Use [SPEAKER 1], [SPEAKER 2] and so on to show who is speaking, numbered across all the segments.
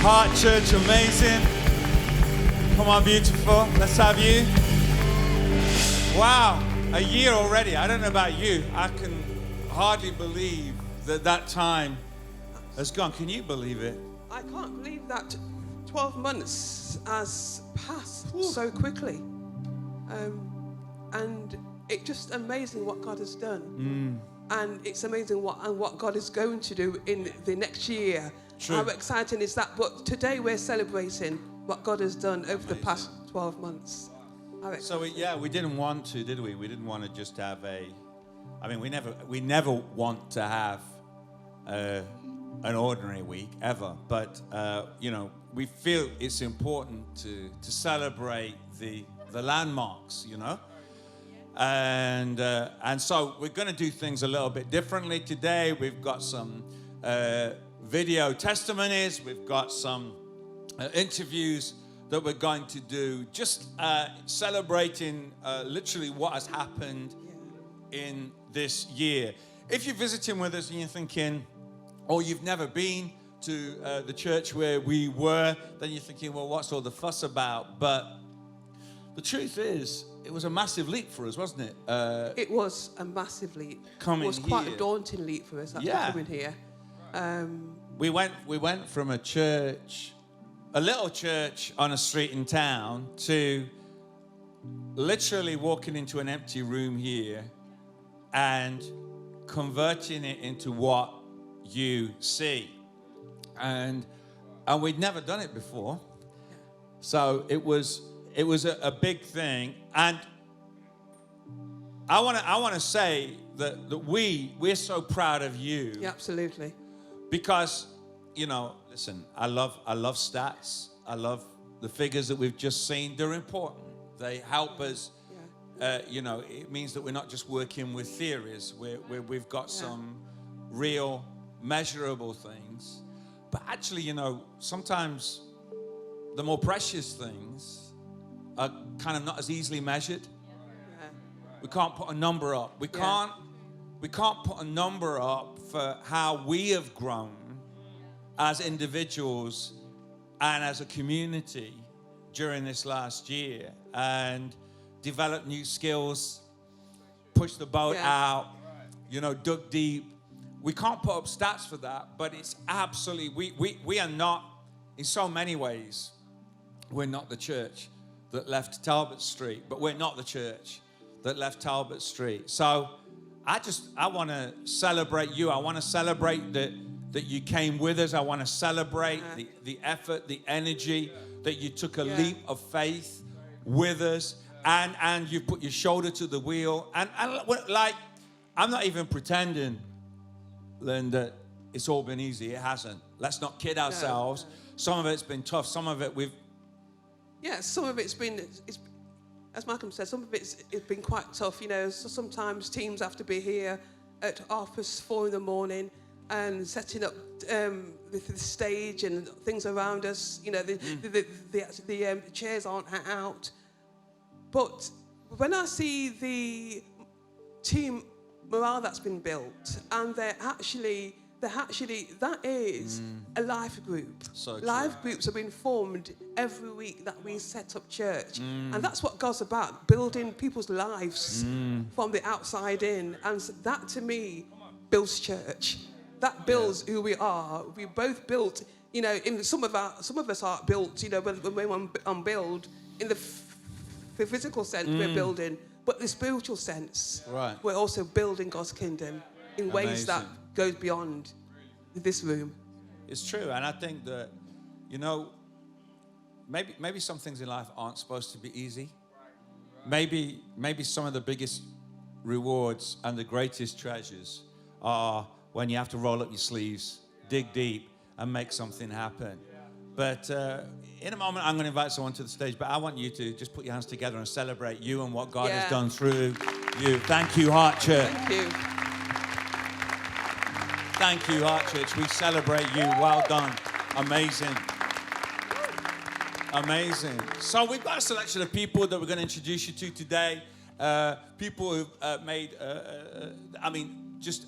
[SPEAKER 1] Heart Church, amazing. Come on, beautiful. Let's have you. Wow, a year already. I don't know about you. I can hardly believe that time has gone. Can you believe it?
[SPEAKER 2] I can't believe that 12 months has passed so quickly. And it's just amazing what God has done. And it's amazing what God is going to do in the next year.
[SPEAKER 1] True.
[SPEAKER 2] How exciting is that? But today we're celebrating what God has done over the past 12 months.
[SPEAKER 1] So we didn't want to, did we? We didn't want to just have we never want to have an ordinary week ever. But we feel it's important to celebrate the landmarks, and so we're going to do things a little bit differently today. We've got some video testimonies. We've got some interviews that we're going to do, just celebrating literally what has happened in this year. If you're visiting with us and you're thinking, or you've never been to the church where we were, then you're thinking, well, what's all the fuss about? But the truth is, it was a massive leap for us, wasn't it?
[SPEAKER 2] It was a massive leap.
[SPEAKER 1] Coming
[SPEAKER 2] It was quite
[SPEAKER 1] here.
[SPEAKER 2] a daunting leap for us, coming here.
[SPEAKER 1] We went from a church, a little church on a street in town, to literally walking into an empty room here and converting it into what you see. And we'd never done it before. So it was a big thing. And I want to say that we're so proud of you.
[SPEAKER 2] Yeah, absolutely.
[SPEAKER 1] Because, listen, I love stats. I love the figures that we've just seen. They're important. They help us.
[SPEAKER 2] Yeah.
[SPEAKER 1] It means that we're not just working with theories. We've got some real, measurable things. But actually, sometimes the more precious things are kind of not as easily measured.
[SPEAKER 2] Yeah.
[SPEAKER 1] We can't put a number up. We can't put a number up for how we have grown as individuals and as a community during this last year, and develop new skills, push the boat out, dug deep. We can't put up stats for that, but it's absolutely, we are not, in so many ways, we're not the church that left Talbot Street, but we're not the church that left Talbot Street. So I want to celebrate you. I want to celebrate that you came with us. I want to celebrate the effort, the energy, that you took a leap of faith with us, and you put your shoulder to the wheel. And I'm not even pretending, Lynn, that it's all been easy. It hasn't. Let's not kid ourselves. No. Some of it's been tough. Some of it
[SPEAKER 2] some of it's been, as Malcolm said, some of it's been quite tough. So sometimes teams have to be here at 4:30 in the morning and setting up the stage and things around us. The chairs aren't out. But when I see the team morale that's been built, and that is a life group.
[SPEAKER 1] So
[SPEAKER 2] life groups have been formed every week that we set up church. And that's what God's about, building people's lives from the outside in. And that, to me, builds church. That builds who we are. We both built, in some of us are built, when we're on build, in the physical sense we're building, but the spiritual sense, we're also building God's kingdom in ways that goes beyond this room.
[SPEAKER 1] It's true, and I think that, maybe some things in life aren't supposed to be easy. Maybe some of the biggest rewards and the greatest treasures are when you have to roll up your sleeves, dig deep, and make something happen. But in a moment, I'm going to invite someone to the stage, but I want you to just put your hands together and celebrate you and what God has done through you. Thank you, Heart Church.
[SPEAKER 2] Thank you.
[SPEAKER 1] Thank you, Heart Church. We celebrate you. Well done. Amazing. Amazing. So we've got a selection of people that we're going to introduce you to today. People who've made, just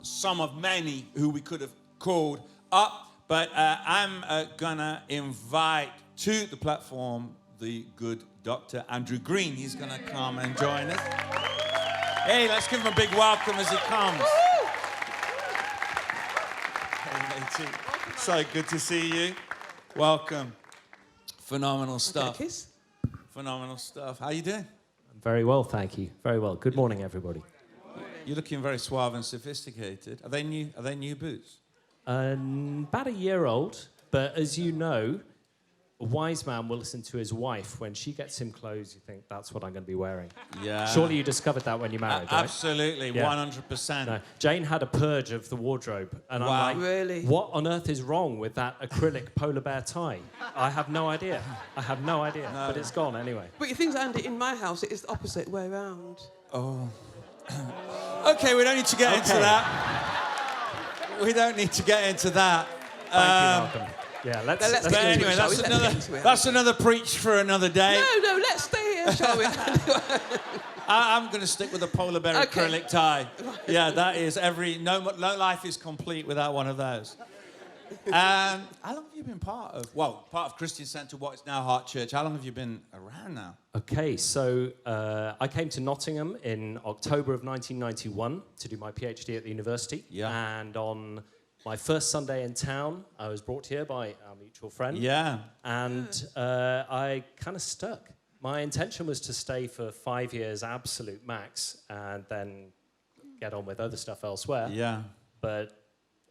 [SPEAKER 1] some of many who we could have called up. But I'm going to invite to the platform the good Dr. Andrew Green. He's going to come and join us. Hey, let's give him a big welcome as he comes. Hey, matey. So good to see you. Welcome. Phenomenal stuff.
[SPEAKER 2] Kiss.
[SPEAKER 1] Phenomenal stuff. How you doing?
[SPEAKER 3] Very well, thank you. Very well. Good morning, everybody.
[SPEAKER 1] You're looking very suave and sophisticated. Are they new boots?
[SPEAKER 3] About a year old, but as you know, a wise man will listen to his wife. When she gets him clothes, you think, that's what I'm going to be wearing.
[SPEAKER 1] Yeah.
[SPEAKER 3] Surely you discovered that when you married, right?
[SPEAKER 1] Absolutely,
[SPEAKER 3] Yeah.
[SPEAKER 1] 100%.
[SPEAKER 3] No. Jane had a purge of the wardrobe, and
[SPEAKER 1] Wow.
[SPEAKER 3] I'm like,
[SPEAKER 2] Really?
[SPEAKER 3] what on earth is wrong with that acrylic polar bear tie? I have no idea.
[SPEAKER 1] No.
[SPEAKER 3] But it's gone anyway.
[SPEAKER 2] But you think, Andy, in my house, it is the opposite way around.
[SPEAKER 1] Oh. Okay, we don't need to get into that. We don't need to get into that.
[SPEAKER 3] Thank you, Malcolm. Yeah, let's
[SPEAKER 2] Let's
[SPEAKER 1] But
[SPEAKER 2] get into
[SPEAKER 1] anyway,
[SPEAKER 2] it, shall we? Let's get into it.
[SPEAKER 1] that's another preach for another day.
[SPEAKER 2] No, let's stay here, shall we?
[SPEAKER 1] I'm going to stick with the polar bear
[SPEAKER 2] Okay.
[SPEAKER 1] acrylic tie. Yeah, that is no life is complete without one of those. How long have you been part of Christian Centre, what is now Heart Church? How long have you been around now?
[SPEAKER 3] Okay, so I came to Nottingham in October of 1991 to do my PhD at the university.
[SPEAKER 1] Yeah.
[SPEAKER 3] And on my first Sunday in town, I was brought here by our mutual friend.
[SPEAKER 1] Yeah.
[SPEAKER 3] And I kind of stuck. My intention was to stay for 5 years, absolute max, and then get on with other stuff elsewhere.
[SPEAKER 1] Yeah.
[SPEAKER 3] But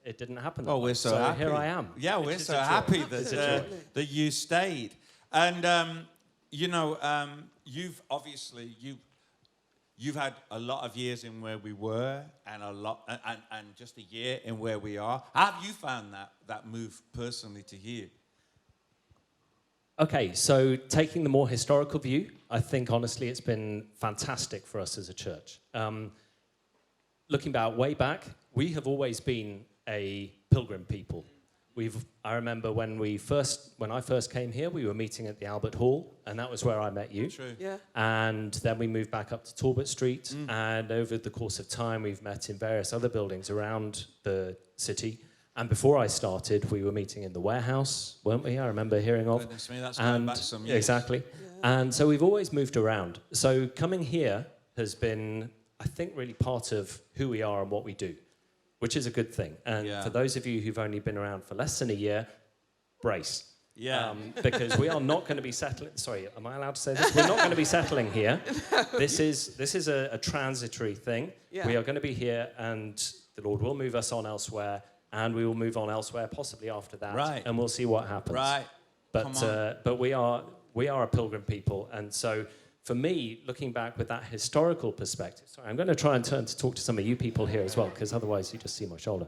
[SPEAKER 3] it didn't happen.
[SPEAKER 1] Oh, we're so happy.
[SPEAKER 3] Here I am.
[SPEAKER 1] Yeah, we're
[SPEAKER 3] Which is
[SPEAKER 1] so
[SPEAKER 3] a joy.
[SPEAKER 1] happy
[SPEAKER 3] It's a
[SPEAKER 1] that
[SPEAKER 3] joy.
[SPEAKER 1] that you stayed. And you've obviously you've had a lot of years in where we were, and and just a year in where we are. How have you found that move personally to here?
[SPEAKER 3] Okay, so taking the more historical view, I think honestly it's been fantastic for us as a church. Looking way back, we have always been a pilgrim people. I remember when I first came here, we were meeting at the Albert Hall, and that was where I met you.
[SPEAKER 1] True.
[SPEAKER 2] Yeah.
[SPEAKER 3] And then we moved back up to Talbot Street, and over the course of time, we've met in various other buildings around the city. And before I started, we were meeting in the warehouse, weren't we? I remember hearing of.
[SPEAKER 1] Goodness me, that's going back some years.
[SPEAKER 3] Exactly.
[SPEAKER 2] Yeah.
[SPEAKER 3] And so we've always moved around. So coming here has been, I think, really part of who we are and what we do, which is a good thing. And
[SPEAKER 1] Yeah.
[SPEAKER 3] for those of you who've only been around for less than a year, brace.
[SPEAKER 1] Yeah.
[SPEAKER 3] Because we are not going to be settling. Sorry, am I allowed to say this? We're not going to be settling here. This is a transitory thing.
[SPEAKER 2] Yeah.
[SPEAKER 3] We are going to be here, and the Lord will move us on elsewhere, and we will move on elsewhere, possibly after that.
[SPEAKER 1] Right.
[SPEAKER 3] And we'll see what happens.
[SPEAKER 1] Right.
[SPEAKER 3] But we are a pilgrim people, and so for me, looking back with that historical perspective. Sorry, I'm going to try and turn to talk to some of you people here as well, because otherwise you just see my shoulder.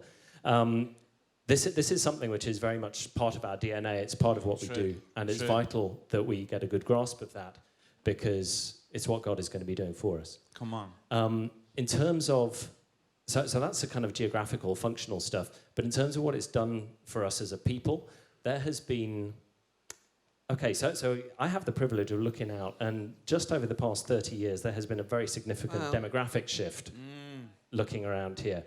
[SPEAKER 3] This is something which is very much part of our DNA. It's part of what we do. And it's vital that we get a good grasp of that, because it's what God is going to be doing for us.
[SPEAKER 1] Come on.
[SPEAKER 3] In terms of, so that's the kind of geographical, functional stuff. But in terms of what it's done for us as a people, there has been, okay, so I have the privilege of looking out, and just over the past 30 years, there has been a very significant demographic shift looking around here.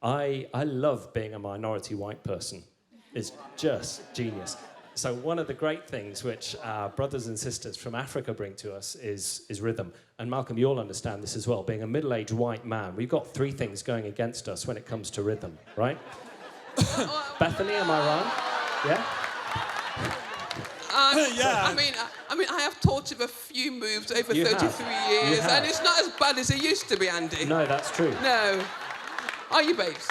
[SPEAKER 3] I love being a minority white person. It's just genius. So one of the great things which our brothers and sisters from Africa bring to us is rhythm. And Malcolm, you'll understand this as well. Being a middle-aged white man, we've got three things going against us when it comes to rhythm, right? Bethany, am I wrong? Yeah?
[SPEAKER 1] Yeah.
[SPEAKER 2] I mean, I have taught him a few moves over
[SPEAKER 3] You
[SPEAKER 2] 33
[SPEAKER 3] have.
[SPEAKER 2] years,
[SPEAKER 3] You have.
[SPEAKER 2] and it's not as bad as it used to be, Andy.
[SPEAKER 3] No, that's true.
[SPEAKER 2] No. Are you, babes?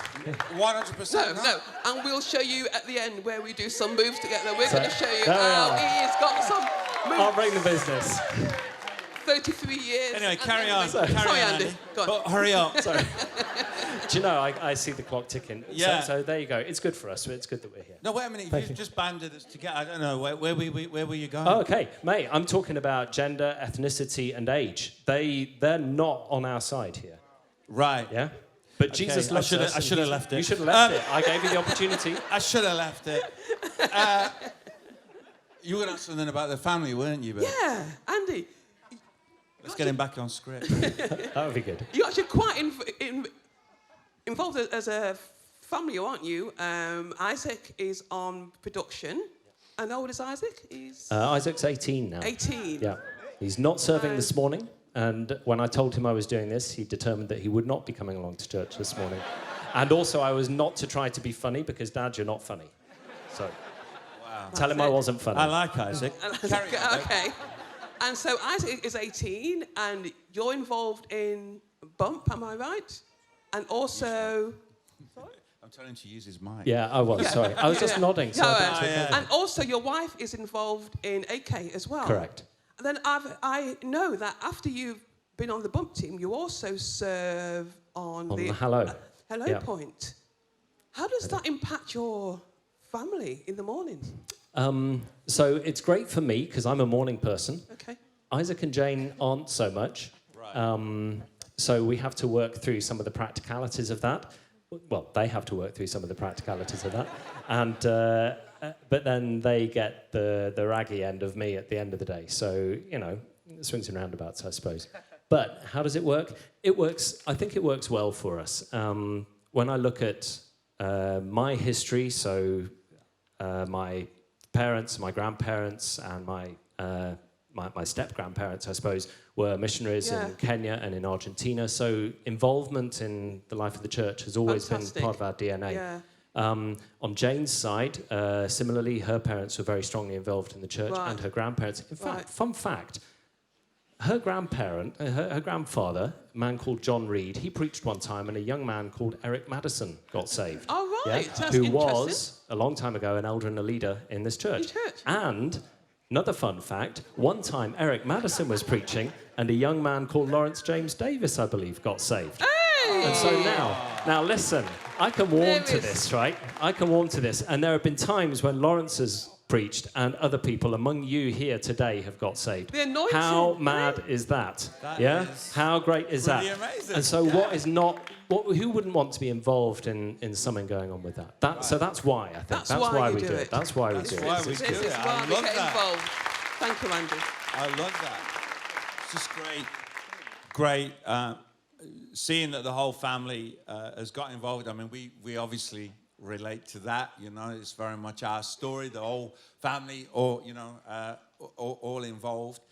[SPEAKER 1] 100%.
[SPEAKER 2] No. And we'll show you at the end where we do some moves together. We're
[SPEAKER 3] So,
[SPEAKER 2] going to show you
[SPEAKER 3] there we
[SPEAKER 2] how
[SPEAKER 3] are.
[SPEAKER 2] he's got some
[SPEAKER 3] I'll
[SPEAKER 2] moves.
[SPEAKER 3] bring the business.
[SPEAKER 2] 33 years.
[SPEAKER 1] Anyway,
[SPEAKER 2] and
[SPEAKER 1] carry on.
[SPEAKER 2] Sorry, Andy. Go on.
[SPEAKER 1] But hurry up.
[SPEAKER 3] Sorry. Do you know, I see the clock ticking.
[SPEAKER 1] Yeah.
[SPEAKER 3] So there you go. It's good for us. It's good that we're here.
[SPEAKER 1] No, wait a minute.
[SPEAKER 3] Thank
[SPEAKER 1] You've
[SPEAKER 3] you.
[SPEAKER 1] just banded us together. I don't know. Where were you going?
[SPEAKER 3] Oh, okay. Mate, I'm talking about gender, ethnicity, and age. They're not on our side here.
[SPEAKER 1] Right.
[SPEAKER 3] Yeah? But Jesus loves us.
[SPEAKER 1] I should have left it.
[SPEAKER 3] You should have left it. I gave you the opportunity.
[SPEAKER 1] I should have left it. You were going to ask something about the family, weren't you, Bill?
[SPEAKER 2] Yeah, Andy.
[SPEAKER 1] Let's get him back on script.
[SPEAKER 3] That would be good.
[SPEAKER 2] You're actually quite involved as a family, aren't you? Isaac is on production. And how old is Isaac? He's
[SPEAKER 3] Isaac's 18 now.
[SPEAKER 2] 18.
[SPEAKER 3] Yeah. He's not serving this morning. And when I told him I was doing this, he determined that he would not be coming along to church this morning. And also, I was not to try to be funny because, Dad, you're not funny. So, tell him I wasn't funny.
[SPEAKER 1] I like Isaac. Carry on.
[SPEAKER 2] Okay. And so Isaac is 18, and you're involved in Bump, am I right? And also... Sorry?
[SPEAKER 1] I'm telling him to use his mic.
[SPEAKER 3] Yeah, I was, sorry. I was just nodding. So
[SPEAKER 2] And also your wife is involved in AK as well.
[SPEAKER 3] Correct.
[SPEAKER 2] And then I know that after you've been on the Bump team, you also serve on the
[SPEAKER 3] Hello.
[SPEAKER 2] Hello Point. How does that impact your family in the mornings?
[SPEAKER 3] So it's great for me because I'm a morning person.
[SPEAKER 2] Okay.
[SPEAKER 3] Isaac and Jane aren't so much.
[SPEAKER 1] Right.
[SPEAKER 3] So we have to work through some of the practicalities of that. Well, they have to work through some of the practicalities of that. And but then they get the raggy end of me at the end of the day. So, you know, swings and roundabouts, I suppose. But how does it work? It works, I think it works well for us. When I look at my history, so my parents, my grandparents, and my step-grandparents, I suppose, were missionaries in Kenya and in Argentina. So involvement in the life of the church has always been part of our DNA.
[SPEAKER 2] Yeah.
[SPEAKER 3] On Jane's side, similarly, her parents were very strongly involved in the church and her grandparents. In fact, fun fact, her grandparent, her grandfather, a man called John Reed, he preached one time and a young man called Eric Madison got saved.
[SPEAKER 2] Oh, right. That's
[SPEAKER 3] who
[SPEAKER 2] interesting.
[SPEAKER 3] was, a long time ago, an elder and a leader in this church. And another fun fact, one time Eric Madison was preaching and a young man called Lawrence James Davis, I believe, got saved.
[SPEAKER 2] Hey!
[SPEAKER 3] And so now listen, I can warm to this, right? I can warm to this. And there have been times when Lawrence has preached and other people among you here today have got saved.
[SPEAKER 2] The anointing.
[SPEAKER 3] How mad is that?
[SPEAKER 1] That is
[SPEAKER 3] How great is that?
[SPEAKER 1] amazing.
[SPEAKER 3] And so who wouldn't want to be involved in something going on with that? So that's why, I think. That's why we do it. That's why we do it.
[SPEAKER 1] That's why we do it. I love that.
[SPEAKER 2] Involved. Thank you, Andy.
[SPEAKER 1] I love that. It's just great seeing that the whole family has got involved. I mean, we obviously relate to that, you know. It's very much our story, the whole family, all involved.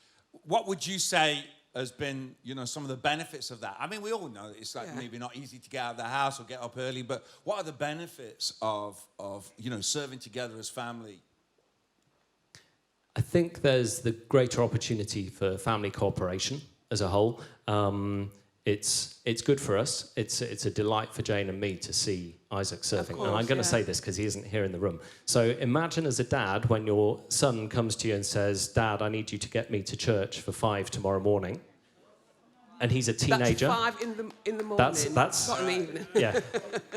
[SPEAKER 1] What would you say has been, you know, some of the benefits of that? I mean, we all know that it's like maybe not easy to get out of the house or get up early, but what are the benefits of you know, serving together as family?
[SPEAKER 3] I think there's the greater opportunity for family cooperation as a whole. It's good for us. It's a delight for Jane and me to see Isaac serving. And I'm going to say this because he isn't here in the room. So imagine as a dad when your son comes to you and says, "Dad, I need you to get me to church for 5 tomorrow morning." And he's a teenager.
[SPEAKER 2] That's 5 in the morning.
[SPEAKER 3] That's
[SPEAKER 2] not in the evening.
[SPEAKER 3] Yeah.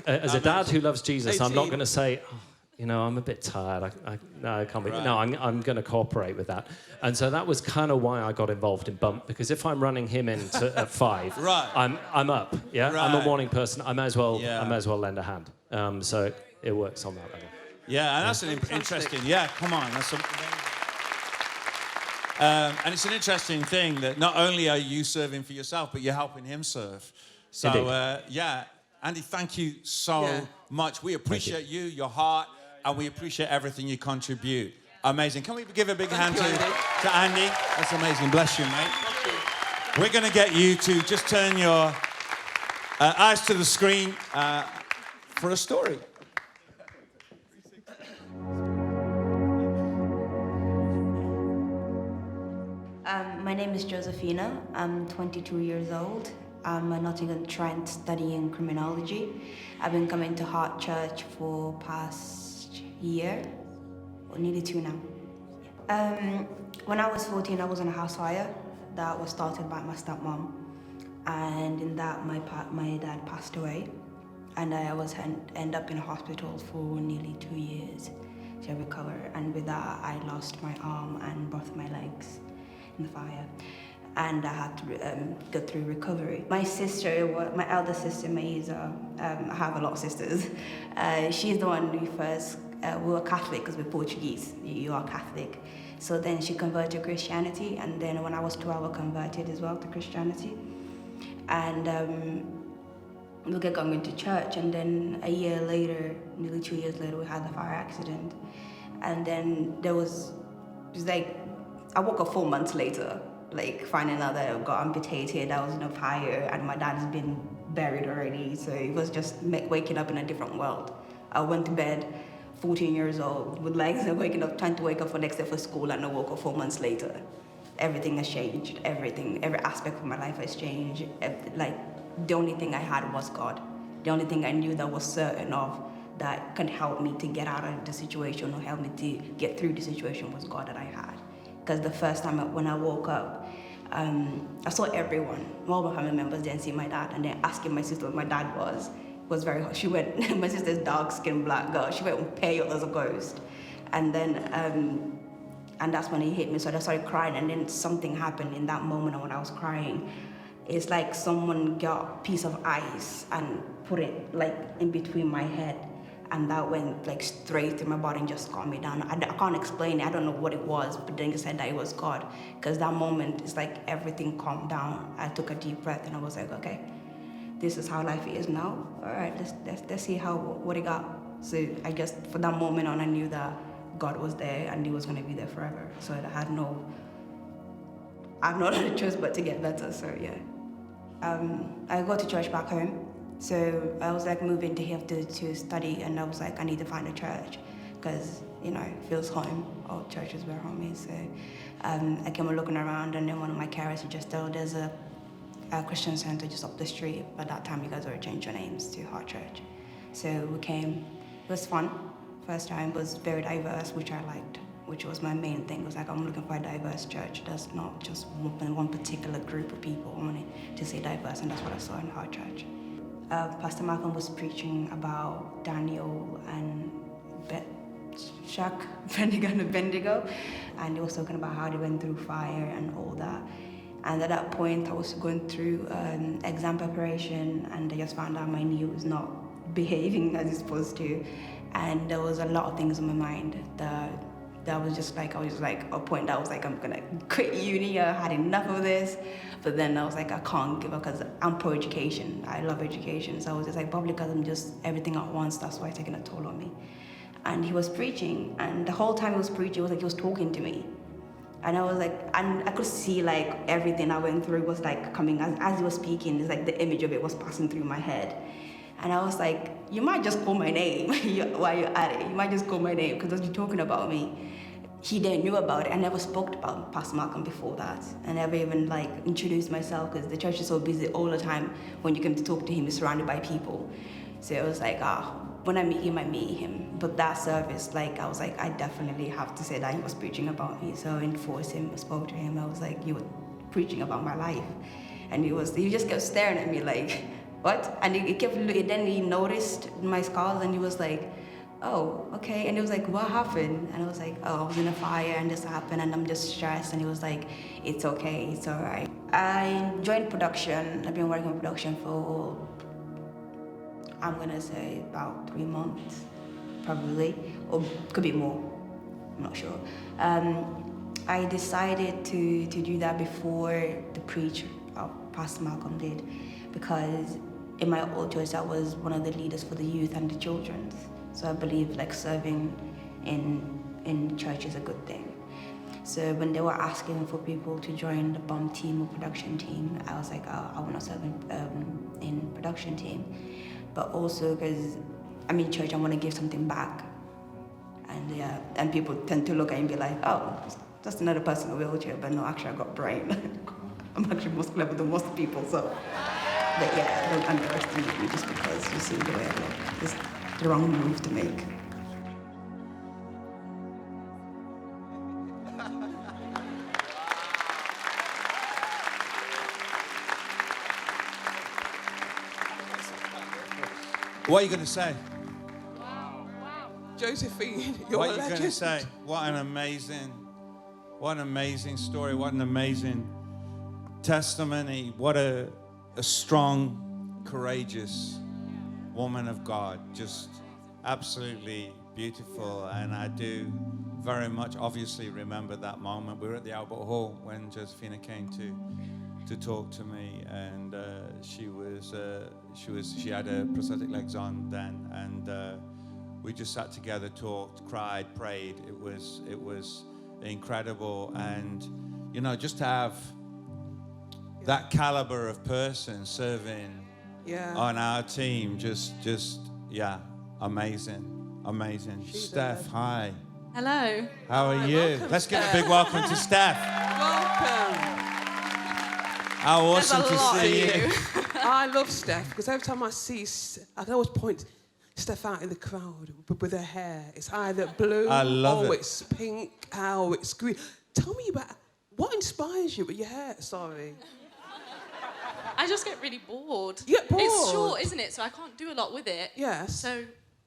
[SPEAKER 3] As a dad who loves Jesus,
[SPEAKER 2] 18.
[SPEAKER 3] I'm not going to say, "Oh, you know, I'm a bit tired. I can't be." No, I'm going to cooperate with that. And so that was kind of why I got involved in Bump, because if I'm running him in at 5, I'm up. Yeah, I'm a morning person. I may as well lend a hand. So it works on that level.
[SPEAKER 1] Yeah, and that's an interesting. Yeah, come on. That's and it's an interesting thing that not only are you serving for yourself, but you're helping him serve. So Andy, thank you so much. We appreciate you, your heart, and we appreciate everything you contribute. Amazing. Can we give a big hand to Andy? That's amazing. Bless you, mate. We're going to get you to just turn your eyes to the screen for a story.
[SPEAKER 4] My name is Josefina. I'm 22 years old. I'm a Nottingham Trent studying criminology. I've been coming to Heart Church for past year, or nearly 2 now. When I was 14, I was on a house fire that was started by my stepmom, and in that my dad passed away, and I was end up in a hospital for nearly 2 years to recover. And with that, I lost my arm and both my legs in the fire, and I had to go through recovery. My sister, my elder sister Maiza, I have a lot of sisters. She's the one who first, we were Catholic because we're Portuguese. You are Catholic. So then she converted to Christianity, and then when I was 12, I converted as well to Christianity. And look at going to church, and then a year later, nearly 2 years later, we had the fire accident. And then it was like, I woke up 4 months later, like finding out that I got amputated, I was in a fire, and my dad has been buried already. So it was just waking up in a different world. I went to bed 14 years old with legs and waking up, trying to wake up for next day for school, and I woke up 4 months later. Everything has changed, every aspect of my life has changed. Like, the only thing I had was God. The only thing I knew that was certain of that can help me to get out of the situation or help me to get through the situation was God that I had. Because the first time when I woke up, I saw everyone. All my family members didn't see my dad, and then asking my sister what my dad was very hard. She went, my sister's dark-skinned black girl, she went pale as a ghost. And then, and that's when he hit me, so I started crying, and then something happened in that moment when I was crying. It's like someone got a piece of ice and put it like in between my head, and that went like straight through my body and just calmed me down. I can't explain it, I don't know what it was, but then he said that it was God, because that moment, it's like everything calmed down. I took a deep breath and I was like, okay, this is how life is now. All right, let's see what it got. So I just, for that moment on, I knew that God was there and he was gonna be there forever. So I had no other choice but to get better, so yeah. I go to church back home. So I was like moving to here to study, and I was like, I need to find a church because, you know, it feels home. All churches where home is. So I came looking around, and then one of my carers suggested, oh, there's a Christian center just up the street. By that time, you guys already changed your names to Heart Church. So we came. It was fun. First time was very diverse, which I liked, which was my main thing. It was like, I'm looking for a diverse church. That's not just one particular group of people. I wanted to say diverse, and that's what I saw in Heart Church. Pastor Malcolm was preaching about Daniel and Bendigo, and he was talking about how they went through fire and all that. And at that point, I was going through exam preparation, and I just found out my knee was not behaving as it's supposed to, and there was a lot of things in my mind that was just like, a point that I was like, I'm gonna quit uni, I had enough of this. But then I was like, I can't give up because I'm pro-education. I love education. So I was just like, probably because I'm just everything at once, that's why it's taking a toll on me. And he was preaching, and the whole time he was preaching, it was like he was talking to me. And I was like, and I could see like everything I went through was like coming, as he was speaking, it's like the image of it was passing through my head. And I was like, you might just call my name while you're at it. You might just call my name because you're talking about me. He didn't know about it. I never spoke about Pastor Malcolm before that. I never even like introduced myself because the church is so busy all the time. When you come to talk to him, he's surrounded by people. So it was like, when I meet him, I meet him. But that service, like, I was like, I definitely have to say that he was preaching about me. So I enforced him, I spoke to him. I was like, you were preaching about my life. And he just kept staring at me like, what? And he kept looking, then he noticed my scars and he was like, oh, okay. And he was like, what happened? And I was like, oh, I was in a fire and this happened and I'm just stressed. And he was like, it's okay, it's all right. I joined production. I've been working in production for, I'm gonna say about 3 months, probably, or could be more, I'm not sure. I decided to do that before the preach Pastor Malcolm did, because in my old church, I was one of the leaders for the youth and the children. So I believe like serving in church is a good thing. So when they were asking for people to join the BOM team or production team, I was like, oh, I want to serve in production team. But also because I'm in church, I want to give something back. And yeah, and people tend to look at you and be like, oh, just another person in a wheelchair. But no, actually I got brain. I'm actually most clever than most people, so. But yeah, don't underestimate me just because you see the way I look. It's the wrong move to make.
[SPEAKER 1] What are you going to say?
[SPEAKER 2] Josephina, you're
[SPEAKER 1] What
[SPEAKER 2] a
[SPEAKER 1] are you
[SPEAKER 2] legend.
[SPEAKER 1] going to say? What an amazing story. What an amazing testimony. What a strong, courageous woman of God. Just absolutely beautiful. And I do very much obviously remember that moment. We were at the Albert Hall when Josefina came to to talk to me, and she had her prosthetic legs on then, and we just sat together, talked, cried, prayed. It was incredible, and you know, just to have that caliber of person serving on our team, just amazing. Steph, hi.
[SPEAKER 5] Hello.
[SPEAKER 1] How are you?
[SPEAKER 2] Welcome,
[SPEAKER 1] Let's give a
[SPEAKER 2] Steph.
[SPEAKER 1] big welcome to Steph.
[SPEAKER 2] Welcome.
[SPEAKER 1] How awesome
[SPEAKER 5] There's a
[SPEAKER 1] to
[SPEAKER 5] lot
[SPEAKER 1] see
[SPEAKER 5] of
[SPEAKER 1] you.
[SPEAKER 2] I love Steph because every time I see, I always point Steph out in the crowd with her hair. It's either blue,
[SPEAKER 1] I love it.
[SPEAKER 2] it's pink, it's green. Tell me about what inspires you with your hair. Sorry.
[SPEAKER 5] I just get really bored.
[SPEAKER 2] You get bored?
[SPEAKER 5] It's short, isn't it? So I can't do a lot with it.
[SPEAKER 2] Yes.
[SPEAKER 5] So,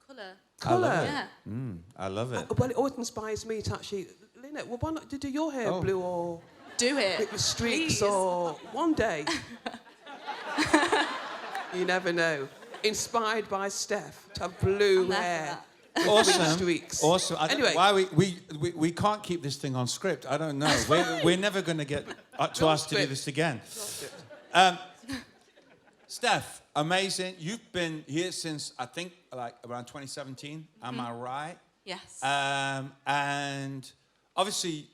[SPEAKER 5] colour.
[SPEAKER 2] Colour.
[SPEAKER 5] Yeah.
[SPEAKER 1] I love it.
[SPEAKER 2] Well, it always inspires me to actually, Lynette, well, why not do your hair blue or
[SPEAKER 5] Do it.
[SPEAKER 2] with streaks
[SPEAKER 5] Please.
[SPEAKER 2] or one day? You never know. Inspired by Steph to have blue
[SPEAKER 5] I'm there for
[SPEAKER 2] hair.
[SPEAKER 5] that.
[SPEAKER 2] with
[SPEAKER 1] Awesome.
[SPEAKER 2] green streaks.
[SPEAKER 1] Awesome. I don't
[SPEAKER 2] Anyway.
[SPEAKER 1] know why we can't keep this thing on script. I don't know. We're never going to get to
[SPEAKER 2] No
[SPEAKER 1] ask to do
[SPEAKER 2] script.
[SPEAKER 1] this again. Steph, amazing. You've been here since, I think, like around 2017. Am I right?
[SPEAKER 5] Yes.
[SPEAKER 1] And obviously,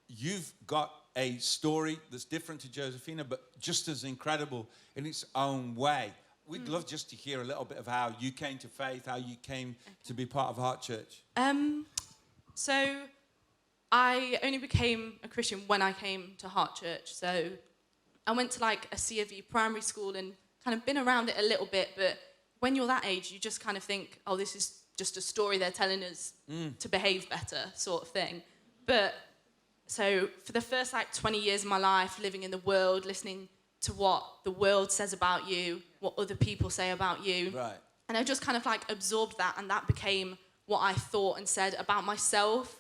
[SPEAKER 1] you've got a story that's different to Josefina, but just as incredible in its own way. We'd love just to hear a little bit of how you came to faith, how you came to be part of Heart Church.
[SPEAKER 5] So I only became a Christian when I came to Heart Church. So I went to like a C of E primary school and kind of been around it a little bit, but when you're that age, you just kind of think, oh, this is just a story they're telling us to behave better, sort of thing. But so for the first like 20 years of my life, living in the world, listening to what the world says about you, what other people say about you.
[SPEAKER 1] Right.
[SPEAKER 5] And I just kind of like absorbed that, and that became what I thought and said about myself,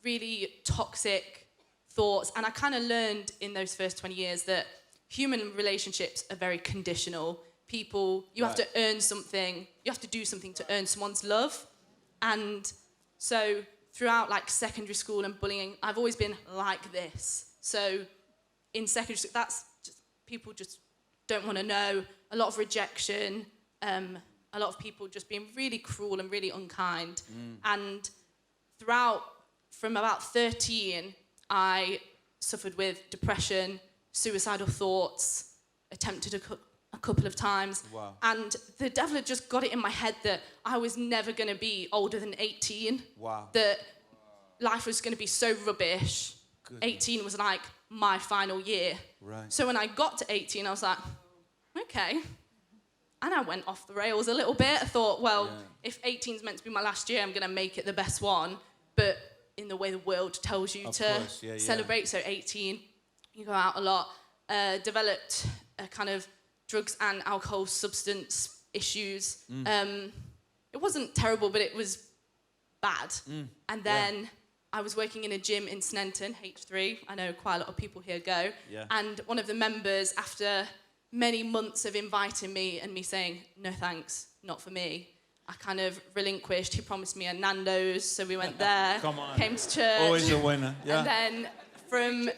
[SPEAKER 5] really toxic thoughts. And I kind of learned in those first 20 years that human relationships are very conditional. People, you have to earn something, you have to do something to earn someone's love. And so throughout like secondary school and bullying, I've always been like this. So in secondary school, that's just, people just don't want to know. A lot of rejection, a lot of people just being really cruel and really unkind. And throughout, from about 13, I suffered with depression, suicidal thoughts, attempted a couple of times.
[SPEAKER 1] Wow.
[SPEAKER 5] And the devil had just got it in my head that I was never going to be older than 18.
[SPEAKER 1] Wow.
[SPEAKER 5] That life was going to be so rubbish.
[SPEAKER 1] Goodness.
[SPEAKER 5] 18 was like my final year.
[SPEAKER 1] Right.
[SPEAKER 5] So when I got to 18, I was like, okay. And I went off the rails a little bit. I thought, well, if 18 is meant to be my last year, I'm going to make it the best one. But in the way the world tells you to celebrate, so 18, you go out a lot. Developed a kind of drugs and alcohol substance issues. It wasn't terrible, but it was bad. And then I was working in a gym in Sneinton, H3. I know quite a lot of people here go.
[SPEAKER 1] Yeah.
[SPEAKER 5] And one of the members, after many months of inviting me and me saying, no thanks, not for me, I kind of relinquished. He promised me a Nando's, so we went there.
[SPEAKER 1] Come on.
[SPEAKER 5] Came to church.
[SPEAKER 1] Always a winner. Yeah.
[SPEAKER 5] And then from...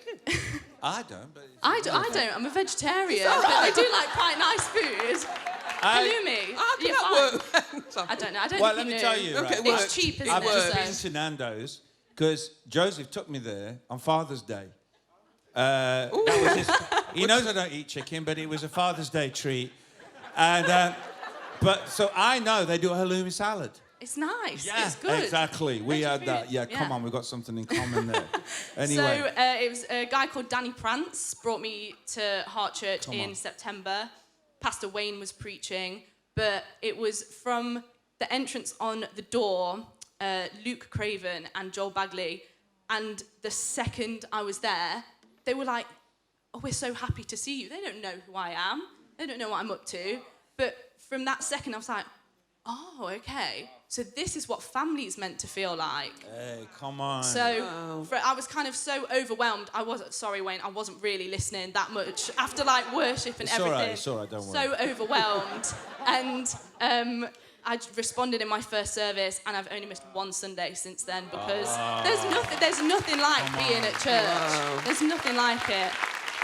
[SPEAKER 1] I don't, but...
[SPEAKER 5] I don't. I'm a vegetarian, but they do like quite nice food. Halloumi.
[SPEAKER 2] How can
[SPEAKER 5] You're
[SPEAKER 2] that
[SPEAKER 5] fine.
[SPEAKER 2] work?
[SPEAKER 5] I don't know. I don't
[SPEAKER 1] Well,
[SPEAKER 5] think
[SPEAKER 1] let me
[SPEAKER 5] you
[SPEAKER 1] tell
[SPEAKER 5] know.
[SPEAKER 1] you,
[SPEAKER 2] Okay,
[SPEAKER 1] right?
[SPEAKER 2] work.
[SPEAKER 5] It's cheap, isn't
[SPEAKER 1] I've
[SPEAKER 5] it?
[SPEAKER 1] just
[SPEAKER 5] So-
[SPEAKER 1] been to Nando's because Joseph took me there on Father's Day. That was his, he knows I don't eat chicken, but it was a Father's Day treat. And but so I know they do a halloumi salad.
[SPEAKER 5] It's nice.
[SPEAKER 1] Yeah,
[SPEAKER 5] It's good.
[SPEAKER 1] exactly. We
[SPEAKER 5] Veggie
[SPEAKER 1] had that.
[SPEAKER 5] food.
[SPEAKER 1] Yeah, come
[SPEAKER 5] Yeah.
[SPEAKER 1] on, we've got something in common there. Anyway,
[SPEAKER 5] So it was a guy called Danny Prance brought me to Heart Church in September. Pastor Wayne was preaching, but it was from the entrance on the door, Luke Craven and Joel Bagley. And the second I was there, they were like, oh, we're so happy to see you. They don't know who I am. They don't know what I'm up to. But from that second, I was like, oh, okay. So this is what family is meant to feel like.
[SPEAKER 1] hey, come on.
[SPEAKER 5] So I was kind of so overwhelmed. Sorry, Wayne, I wasn't really listening that much after like worship and
[SPEAKER 1] It's all
[SPEAKER 5] everything.
[SPEAKER 1] right, it's all right, don't
[SPEAKER 5] So overwhelmed. And I responded in my first service, and I've only missed one Sunday since then because there's nothing like being at church. There's nothing like it.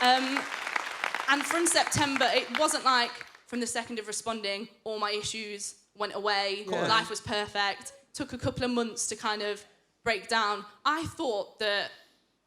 [SPEAKER 5] And from September, it wasn't like from the second of responding, all my issues went away, life was perfect. Took a couple of months to kind of break down. I thought that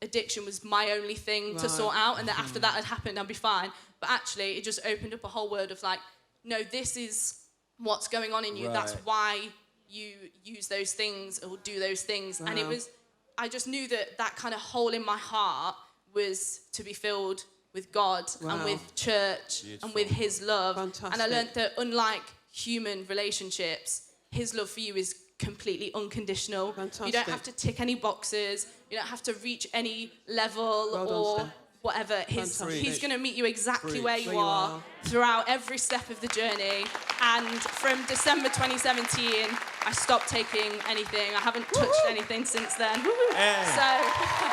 [SPEAKER 5] addiction was my only thing to sort out, and that after that had happened, I'd be fine. But actually, it just opened up a whole world of like, no, this is what's going on in you. That's why you use those things or do those things. And it was, I just knew that that kind of hole in my heart was to be filled with God and with church and with his love.
[SPEAKER 2] Fantastic.
[SPEAKER 5] And I learned that unlike human relationships, his love for you is completely unconditional.
[SPEAKER 2] Fantastic.
[SPEAKER 5] You don't have to tick any boxes. You don't have to reach any level or
[SPEAKER 2] Steph.
[SPEAKER 5] whatever. He's going to meet you exactly where you are throughout every step of the journey. And from December 2017, I stopped taking anything. I haven't touched anything since then.
[SPEAKER 1] Hey.
[SPEAKER 5] So,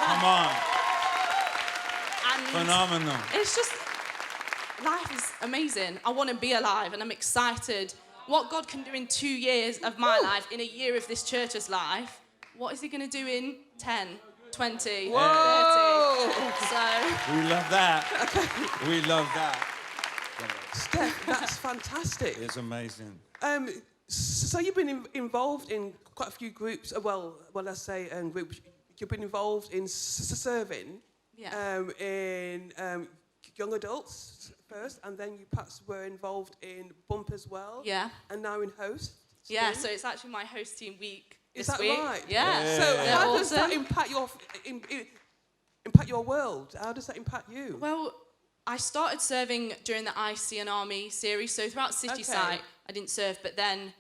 [SPEAKER 1] Come on.
[SPEAKER 5] and
[SPEAKER 1] Phenomenal.
[SPEAKER 5] it's just, life is amazing. I want to be alive, and I'm excited. What God can do in 2 years of my life, in a year of this church's life, what is he going to do in 10, 20, 30? So
[SPEAKER 1] We love that. We love that.
[SPEAKER 2] Steph, that's fantastic.
[SPEAKER 1] It's amazing.
[SPEAKER 2] So you've been involved in quite a few groups. Well, let's say groups. You've been involved in serving in young adults first, and then you perhaps were involved in Bump as well.
[SPEAKER 5] Yeah.
[SPEAKER 2] And now in Host.
[SPEAKER 5] yeah, so it's actually my host team week
[SPEAKER 2] Is
[SPEAKER 5] this
[SPEAKER 2] that
[SPEAKER 5] week.
[SPEAKER 2] right?
[SPEAKER 5] Yeah.
[SPEAKER 2] So
[SPEAKER 5] Yeah,
[SPEAKER 2] how does that
[SPEAKER 5] awesome.
[SPEAKER 2] impact your world? How does that impact you?
[SPEAKER 5] Well, I started serving during the I See an Army series. So throughout City Site, I didn't serve, but then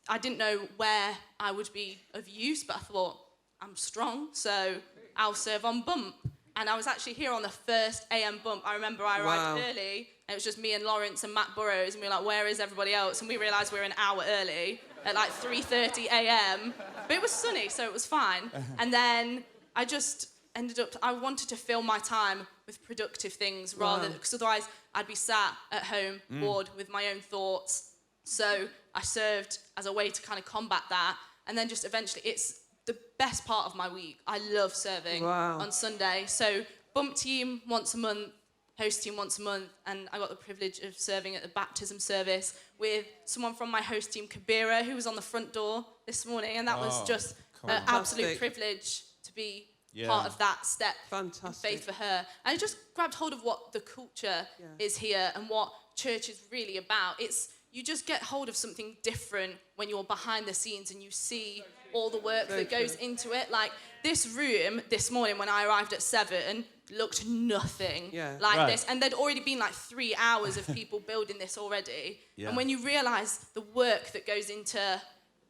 [SPEAKER 5] I didn't know where I would be of use, but I thought, I'm strong, so I'll serve on Bump. And I was actually here on the first AM Bump. I remember I arrived early, and it was just me and Lawrence and Matt Burrows, and we were like, where is everybody else? And we realised we were an hour early at like 3:30 AM. But it was sunny, so it was fine. And then I just ended up, I wanted to fill my time with productive things rather than, because otherwise I'd be sat at home bored with my own thoughts. So I served as a way to kind of combat that. And then just eventually, it's the best part of my week. I love serving on Sunday. So Bump team once a month, host team once a month, and I got the privilege of serving at the baptism service with someone from my host team, Kabira, who was on the front door this morning, and that was just an absolute privilege to be part of that step in faith for her. And I just grabbed hold of what the culture is here and what church is really about. It's, you just get hold of something different when you're behind the scenes and you see all the work that goes into it. Like this room this morning when I arrived at 7 looked nothing like this. And there'd already been like 3 hours of people building this already. And when you realise the work that goes into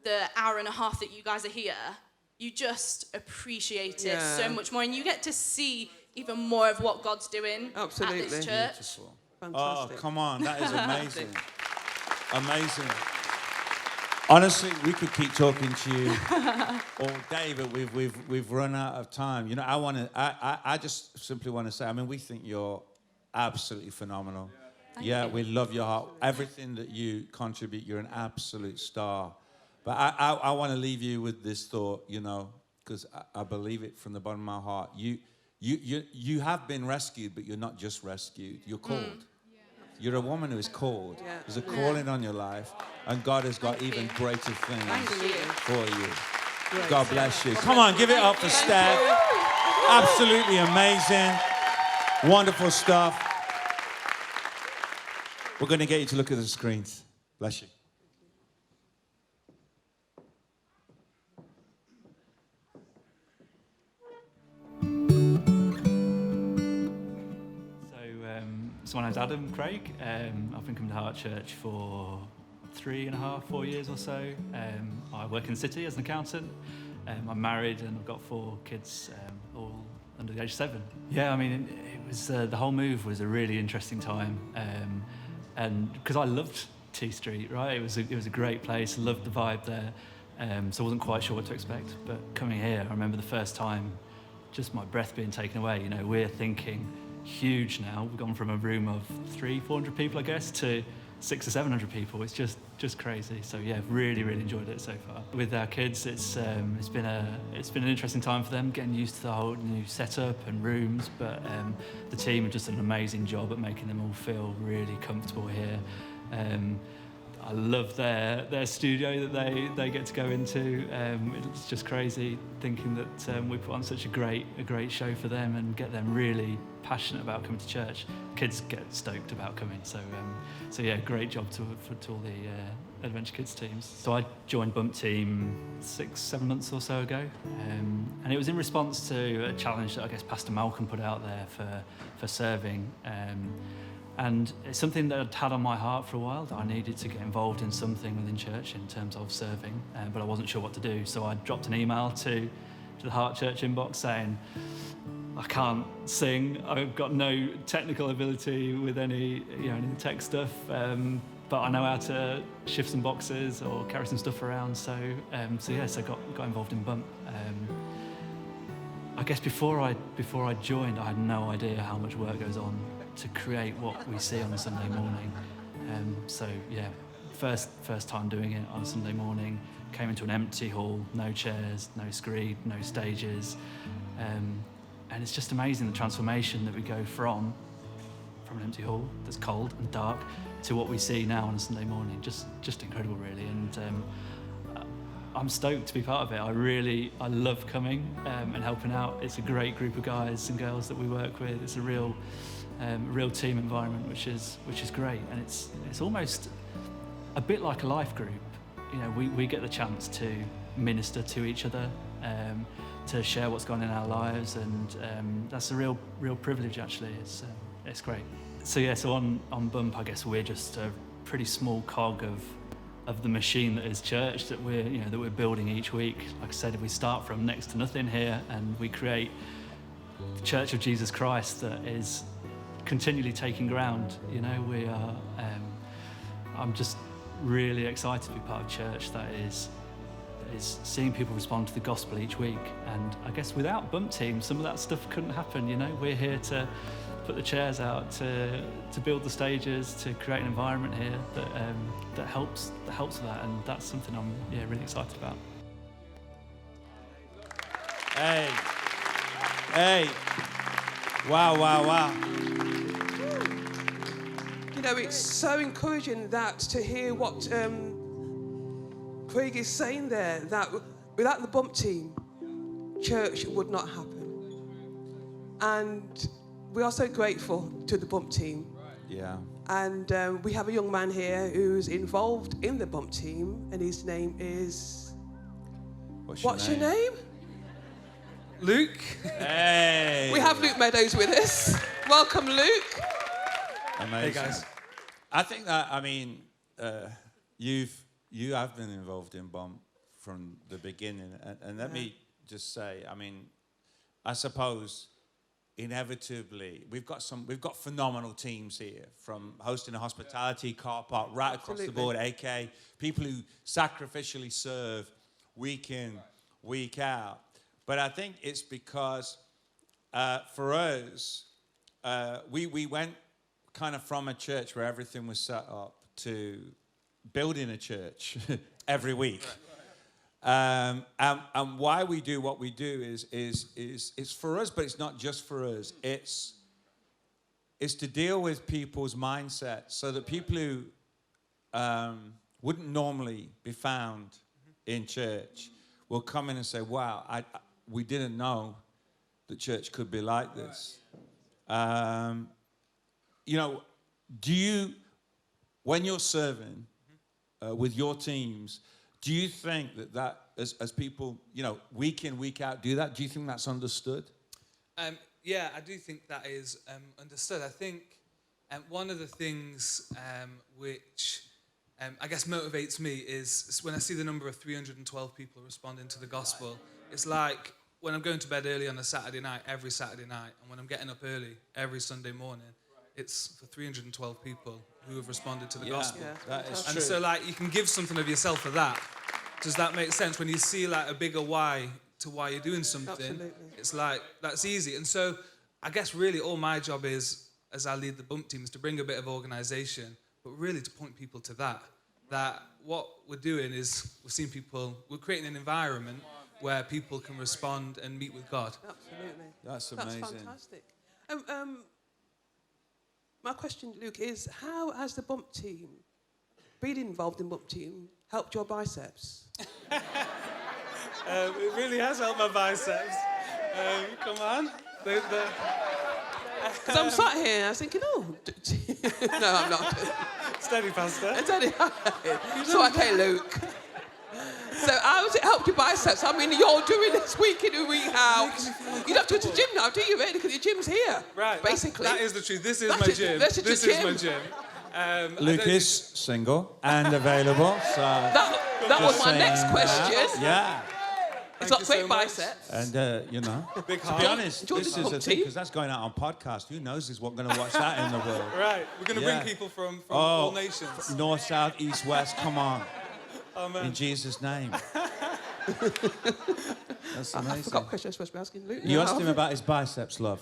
[SPEAKER 5] the hour and a half that you guys are here, you just appreciate it so much more. And you get to see even more of what God's doing at this church.
[SPEAKER 1] Beautiful. Fantastic. Oh, come on. That is amazing. Amazing. Honestly, we could keep talking to you all day, but we've run out of time. You know, I just simply want to say, I mean, we think you're absolutely phenomenal. Thank you. We love your heart. Everything that you contribute, you're an absolute star. But I want to leave you with this thought, you know, because I believe it from the bottom of my heart. You have been rescued, but you're not just rescued. You're called. You're a woman who is called. There's a calling on your life, and God has got even greater things for you. Great. God bless you. Come on, give it up for Steph. Absolutely amazing. Wonderful stuff. We're going to get you to look at the screens. Bless you.
[SPEAKER 6] So my name's Adam Craig. I've been coming to Heart Church for 3.5, 4 years or so. I work in the city as an accountant. I'm married and I've got 4 kids, all under the age of 7. Yeah, I mean, it was the whole move was a really interesting time, and because I loved T Street, right? It was a great place. I loved the vibe there, so I wasn't quite sure what to expect. But coming here, I remember the first time, just my breath being taken away. You know, we're thinking huge now. We've gone from a room of 300-400 people, I guess, to 600 or 700 people. It's just crazy. So yeah, really enjoyed it so far. With our kids, it's been an interesting time for them, getting used to the whole new setup and rooms. But the team have just done an amazing job at making them all feel really comfortable here. I love their studio that they get to go into. It's just crazy thinking that we put on such a great show for them and get them really passionate about coming to church. Kids get stoked about coming. So yeah, great job to all the Adventure Kids teams. So I joined Bump Team 6-7 months or so ago, and it was in response to a challenge that I guess Pastor Malcolm put out there for serving. And it's something that I'd had on my heart for a while, that I needed to get involved in something within church in terms of serving, but I wasn't sure what to do. So I dropped an email to the Heart Church inbox saying, I can't sing, I've got no technical ability with any tech stuff, but I know how to shift some boxes or carry some stuff around. So yes, I got involved in Bump. I guess before I joined, I had no idea how much work goes on to create what we see on a Sunday morning. So yeah, first time doing it on a Sunday morning, came into an empty hall, no chairs, no screen, no stages, and it's just amazing the transformation that we go from an empty hall that's cold and dark to what we see now on a Sunday morning. Just incredible, really. And I'm stoked to be part of it. I love coming and helping out. It's a great group of guys and girls that we work with. It's a real team environment, which is great. And it's almost a bit like a life group. You know, we get the chance to minister to each other, to share what's gone in our lives, and that's a real privilege. Actually, it's great. So yeah, so on Bump, I guess we're just a pretty small cog of the machine that is church that we're building each week. Like I said, we start from next to nothing here, and we create the Church of Jesus Christ that is continually taking ground. You know, we are. I'm just really excited to be part of church that is seeing people respond to the gospel each week. And I guess without Bump Team, some of that stuff couldn't happen. You know, we're here to put the chairs out, to build the stages, to create an environment here that helps with that, and that's something I'm really excited about.
[SPEAKER 1] Hey, wow.
[SPEAKER 2] You know, it's so encouraging to hear what Craig is saying there, that without the Bump Team, church would not happen. And we are so grateful to the Bump Team.
[SPEAKER 1] Yeah.
[SPEAKER 2] And we have a young man here who's involved in the Bump Team, and his name is... What's your name? Luke.
[SPEAKER 1] Hey.
[SPEAKER 2] We have Luke Meadows with us. Welcome, Luke.
[SPEAKER 1] Amazing.
[SPEAKER 7] Hey, guys.
[SPEAKER 1] I think that, you have been involved in Bump from the beginning. And let me just say, I suppose inevitably we've got phenomenal teams here, from hosting a hospitality car park right across the board, AK, people who sacrificially serve week in, week out. But I think it's because for us, we went kind of from a church where everything was set up to building a church every week. And why we do what we do is for us, but it's not just for us. It's to deal with people's mindsets, so that people who wouldn't normally be found in church will come in and say, wow, we didn't know the church could be like this. When you're serving with your teams, do you think that as people, week in, week out do that, do you think that's understood?
[SPEAKER 7] Yeah, I do think that is understood. I think one of the things which I guess motivates me is when I see the number of 312 people responding to the gospel. It's like when I'm going to bed early on a Saturday night, every Saturday night, and when I'm getting up early every Sunday morning, it's for 312 people who have responded to the gospel.
[SPEAKER 1] That is
[SPEAKER 7] and
[SPEAKER 1] true.
[SPEAKER 7] so, you can give something of yourself for that. Does that make sense? When you see, a bigger why to why you're doing something,
[SPEAKER 2] Absolutely.
[SPEAKER 7] it's that's easy. And so, I guess really all my job is, as I lead the Bump Team, is to bring a bit of organisation, but really to point people to that what we're doing is we're creating an environment where people can respond and meet with God.
[SPEAKER 2] Absolutely.
[SPEAKER 1] That's amazing.
[SPEAKER 2] That's fantastic. My question, Luke, is how has the bump team, being involved in bump team, helped your biceps?
[SPEAKER 7] It really has helped my biceps. Come on.
[SPEAKER 2] Because I'm sat here and I was thinking, oh, no, I'm not.
[SPEAKER 7] Steady, Pastor.
[SPEAKER 2] Steady. So, okay, Luke. So how has it helped your biceps? I mean, you're doing this week in and week out. You don't have to go to the gym now, do you, really? Because your gym's here.
[SPEAKER 7] Right.
[SPEAKER 2] Basically.
[SPEAKER 7] That is the truth. This is my gym.
[SPEAKER 2] This is
[SPEAKER 7] my gym.
[SPEAKER 1] Luke is single and available, so...
[SPEAKER 2] That was my next question.
[SPEAKER 1] Yeah.
[SPEAKER 2] It's got great biceps.
[SPEAKER 1] And, you know, to be honest, this is the thing, because that's going out on podcast. Who knows is what going to watch that in the world?
[SPEAKER 7] Right. We're going to bring people from all nations.
[SPEAKER 1] North, south, east, west, come on.
[SPEAKER 7] Amen.
[SPEAKER 1] In Jesus' name. That's amazing.
[SPEAKER 2] I forgot the question I was supposed to be asking Luke.
[SPEAKER 1] You asked him about his biceps, love.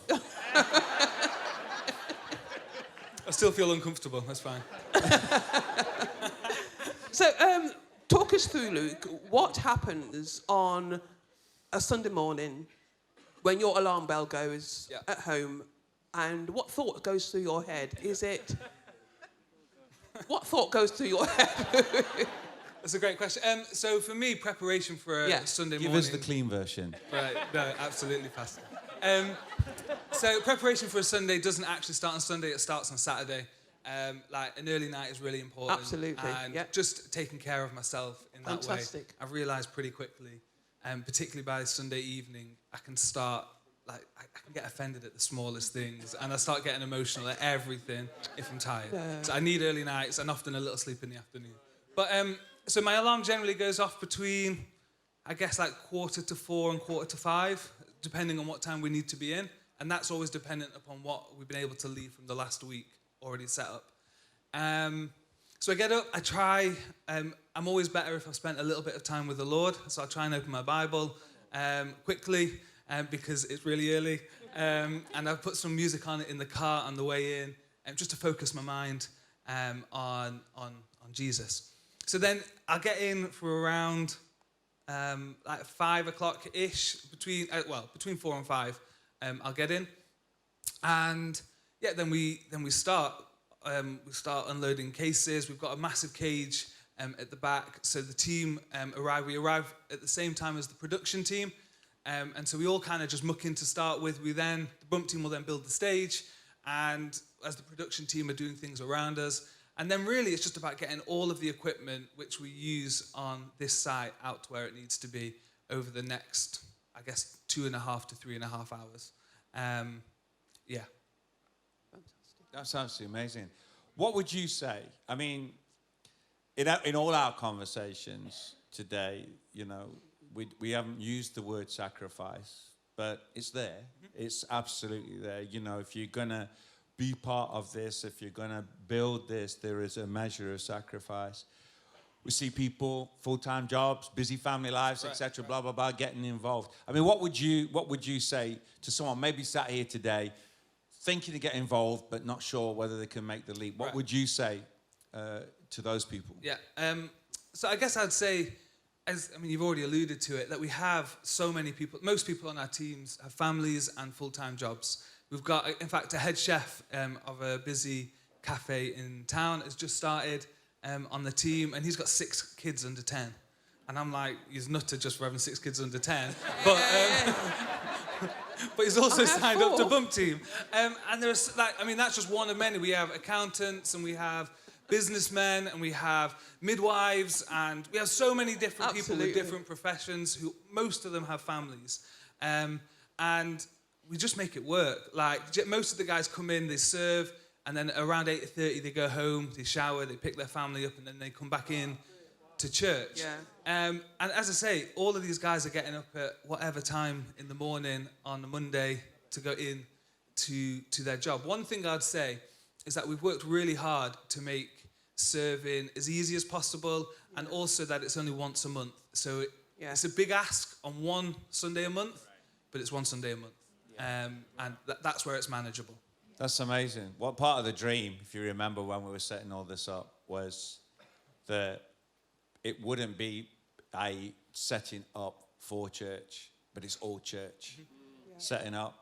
[SPEAKER 7] I still feel uncomfortable. That's fine.
[SPEAKER 2] So, talk us through, Luke, what happens on a Sunday morning when your alarm bell goes at home, and what thought goes through your head? What thought goes through your head?
[SPEAKER 7] That's a great question. So for me, preparation for a Sunday morning...
[SPEAKER 1] Give us the clean version.
[SPEAKER 7] Right, no, absolutely, Pastor. So preparation for a Sunday doesn't actually start on Sunday, it starts on Saturday. Like an early night is really important.
[SPEAKER 2] Absolutely,
[SPEAKER 7] And just taking care of myself in that way. I've realised pretty quickly, particularly by Sunday evening, I can start, like, I can get offended at the smallest things, and I start getting emotional at everything if I'm tired. Yeah. So I need early nights and often a little sleep in the afternoon. But so my alarm generally goes off between, I guess, like 4:45 and 4:45, depending on what time we need to be in. And that's always dependent upon what we've been able to leave from the last week already set up. So I get up, I try, I'm always better if I've spent a little bit of time with the Lord. So I try and open my Bible quickly because it's really early. And I've put some music on it in the car on the way in, just to focus my mind on Jesus. So then I'll get in for around like 5 o'clock-ish, between 4 and 5. I'll get in, and then we start. We start unloading cases. We've got a massive cage at the back. So the team arrive. We arrive at the same time as the production team, and so we all kind of just muck in to start with. The bump team will then build the stage, and as the production team are doing things around us. And then really it's just about getting all of the equipment which we use on this site out to where it needs to be over the next, I guess, 2.5 to 3.5 hours. Yeah.
[SPEAKER 1] That's absolutely amazing. What would you say? I mean, in all our conversations today, you know, we haven't used the word sacrifice, but it's there. It's absolutely there. You know, if you're going to be part of this, if you're going to build this, there is a measure of sacrifice. We see people, full-time jobs, busy family lives, etc., blah, blah, blah, getting involved. I mean, what would you say to someone maybe sat here today thinking to get involved but not sure whether they can make the leap? What would you say to those people?
[SPEAKER 7] Yeah. So I guess I'd say, you've already alluded to it, that we have so many people, most people on our teams have families and full-time jobs. We've got, in fact, a head chef of a busy cafe in town has just started on the team, and he's got 6 kids under 10. And I'm like, he's nutter just for having 6 kids under 10. But but he's also signed up to bump team. And there's that's just one of many. We have accountants, and we have businessmen, and we have midwives, and we have so many different people with different professions who most of them have families. And we just make it work. Like, most of the guys come in, they serve, and then around 8:30 they go home, they shower, they pick their family up, and then they come back in to church.
[SPEAKER 2] Yeah.
[SPEAKER 7] And as I say, all of these guys are getting up at whatever time in the morning on a Monday to go in to their job. One thing I'd say is that we've worked really hard to make serving as easy as possible, and also that it's only once a month. So it's a big ask on one Sunday a month, but it's one Sunday a month. And that's where it's manageable.
[SPEAKER 1] That's amazing. What part of the dream, if you remember when we were setting all this up, was that it wouldn't be a setting up for church, but it's all church. Setting up,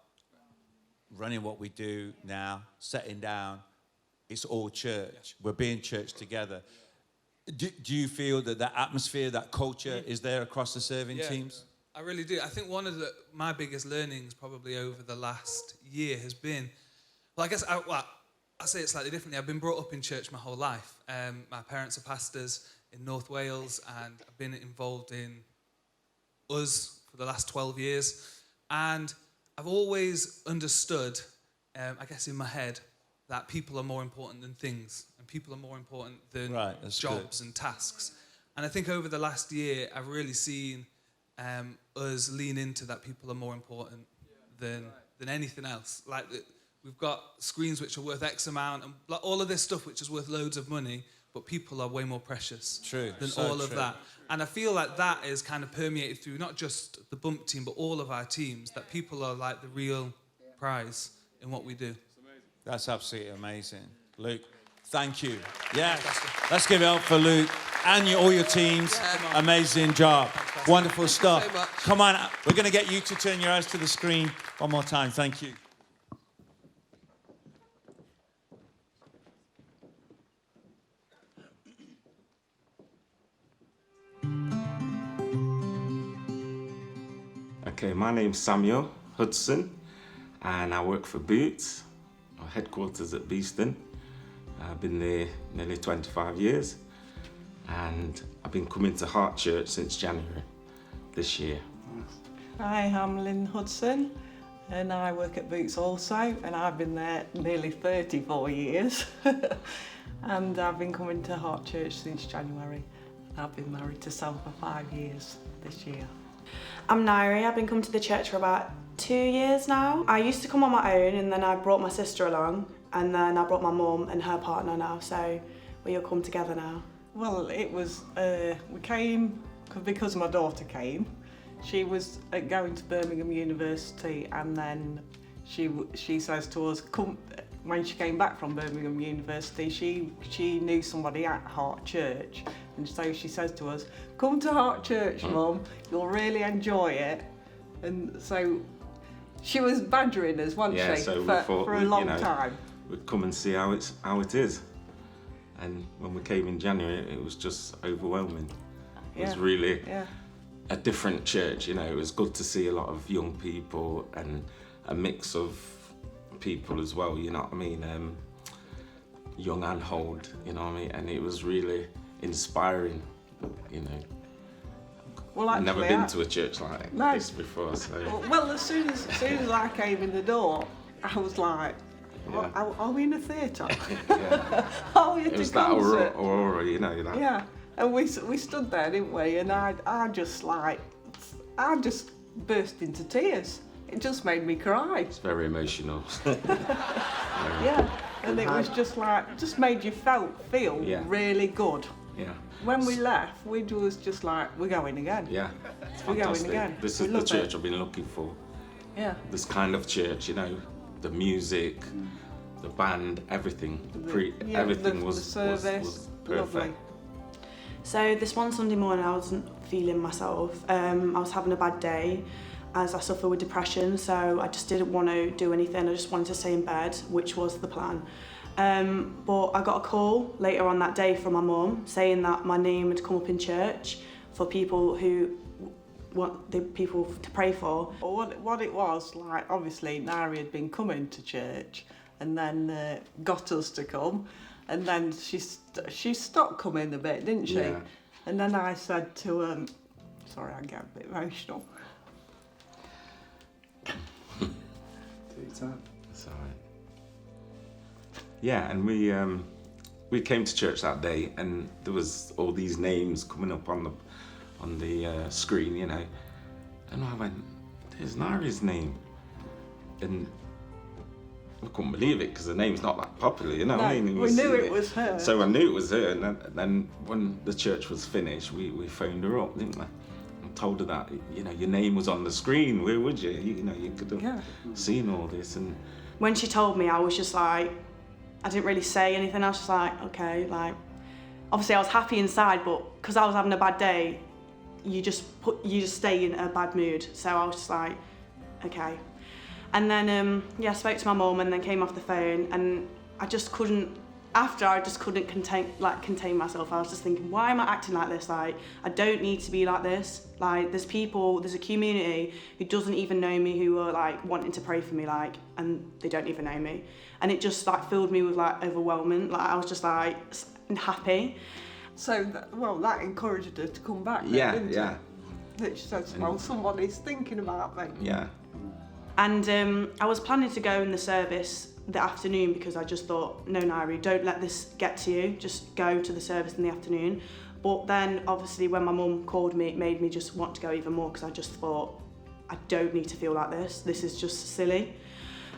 [SPEAKER 1] running what we do now, setting down, it's all church. We're being church together. Do you feel that that atmosphere, that culture is there across the serving teams?
[SPEAKER 7] I really do. I think one of my biggest learnings probably over the last year has been, well, I guess, I say it slightly differently. I've been brought up in church my whole life. My parents are pastors in North Wales, and I've been involved in us for the last 12 years. And I've always understood, I guess in my head, that people are more important than things, and people are more important than jobs and tasks. And I think over the last year, I've really seen us lean into that people are more important than anything else. Like, we've got screens which are worth X amount, and like all of this stuff which is worth loads of money, but people are way more precious than all of that. And I feel like that is kind of permeated through not just the Bump team, but all of our teams, that people are like the real prize in what we do.
[SPEAKER 1] That's absolutely amazing. Luke, thank you. Yeah, let's give it up for Luke and all your teams. Yeah. Amazing job. Wonderful stuff.
[SPEAKER 2] So much.
[SPEAKER 1] Come on, we're going to get you to turn your eyes to the screen one more time. Thank you.
[SPEAKER 8] Okay, my name's Samuel Hudson, and I work for Boots, our headquarters at Beeston. I've been there nearly 25 years, and I've been coming to Heart Church since January this year.
[SPEAKER 9] Hi, I'm Lynn Hudson, and I work at Boots also, and I've been there nearly 34 years. And I've been coming to Heart Church since January. I've been married to Sam for 5 years this year.
[SPEAKER 10] I'm Nairi. I've been coming to the church for about 2 years now. I used to come on my own, and then I brought my sister along, and then I brought my mum and her partner now, so we all come together now.
[SPEAKER 9] Well, it was, we came because my daughter came. She was going to Birmingham University, and then she says to us, come. When she came back from Birmingham University, she knew somebody at Heart Church, and so she says to us, come to Heart Church, Mum, you'll really enjoy it. And so she was badgering us, wasn't she,
[SPEAKER 8] so
[SPEAKER 9] for a long time.
[SPEAKER 8] We'd come and see how it is. And when we came in January, it was just overwhelming. It was really a different church, It was good to see a lot of young people and a mix of people as well, you know what I mean? Young and old, you know what I mean? And it was really inspiring,
[SPEAKER 9] Well, actually,
[SPEAKER 8] I've never been to a church like this before, so.
[SPEAKER 9] Well, as soon as I came in the door, I was like, are we in a theatre? Are we at
[SPEAKER 8] it was
[SPEAKER 9] a
[SPEAKER 8] that
[SPEAKER 9] concert?
[SPEAKER 8] aurora, that.
[SPEAKER 9] Yeah, and we stood there, didn't we? And I just burst into tears. It just made me cry.
[SPEAKER 8] It's very emotional.
[SPEAKER 9] Yeah, and it was just made you feel really good.
[SPEAKER 8] Yeah.
[SPEAKER 9] When we left, we was just like, we're going again.
[SPEAKER 8] Yeah, it's
[SPEAKER 9] we're
[SPEAKER 8] fantastic.
[SPEAKER 9] going again.
[SPEAKER 8] This is the church I've been looking for.
[SPEAKER 9] Yeah.
[SPEAKER 8] This kind of church, the music, the band, everything. Everything was
[SPEAKER 9] the service,
[SPEAKER 8] was perfect.
[SPEAKER 9] lovely.
[SPEAKER 10] So this one Sunday morning, I wasn't feeling myself. I was having a bad day, as I suffer with depression, so I just didn't want to do anything. I just wanted to stay in bed, which was the plan. But I got a call later on that day from my mum saying that my name had come up in church for people who want the people to pray for.
[SPEAKER 9] What it was, like, obviously Nari had been coming to church and then got us to come, and then she stopped coming a bit, didn't she?
[SPEAKER 8] Yeah.
[SPEAKER 9] And then I said to sorry, I get a bit emotional.
[SPEAKER 8] It's all right. Yeah, and we came to church that day, and there was all these names coming up on the screen, and I went, "There's Nari's name," and I couldn't believe it because the name's not that popular,
[SPEAKER 9] No,
[SPEAKER 8] what I mean?
[SPEAKER 9] we knew it was her.
[SPEAKER 8] So I knew it was her, and then when the church was finished, we phoned her up, didn't we? And told her that your name was on the screen. Where would you? You could have seen all this, and
[SPEAKER 10] when she told me, I was just like, I didn't really say anything. I was just like, okay, like, obviously I was happy inside, but because I was having a bad day, you just stay in a bad mood. So I was just like, okay. And then, I spoke to my mum and then came off the phone, and I just couldn't contain myself. I was just thinking, why am I acting like this? Like, I don't need to be like this. Like, there's a community who doesn't even know me, who are like wanting to pray for me, like, and they don't even know me. And it just like filled me with like overwhelming. Like, I was just like happy.
[SPEAKER 9] So, that encouraged her to come back.
[SPEAKER 8] Yeah,
[SPEAKER 9] didn't
[SPEAKER 8] yeah.
[SPEAKER 9] It? That she said, well, somebody's thinking about me.
[SPEAKER 8] Yeah.
[SPEAKER 10] And I was planning to go in the service the afternoon because I just thought, no, Nairi, don't let this get to you. Just go to the service in the afternoon. But then, obviously, when my mum called me, it made me just want to go even more because I just thought, I don't need to feel like this. This is just silly.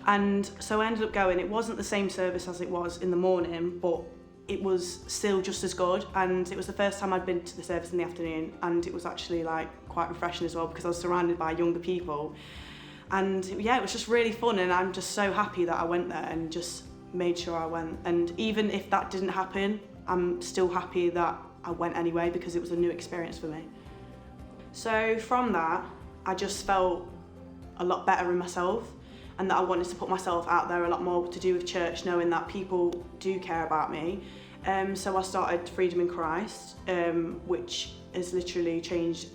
[SPEAKER 10] And so I ended up going. It wasn't the same service as it was in the morning, but it was still just as good. And it was the first time I'd been to the service in the afternoon, and it was actually like quite refreshing as well because I was surrounded by younger people. And yeah, it was just really fun, and I'm just so happy that I went there and just made sure I went. And even if that didn't happen, I'm still happy that I went anyway because it was a new experience for me. So from that, I just felt a lot better in myself, and that I wanted to put myself out there a lot more to do with church, knowing that people do care about me. So I started Freedom in Christ, which has literally changed.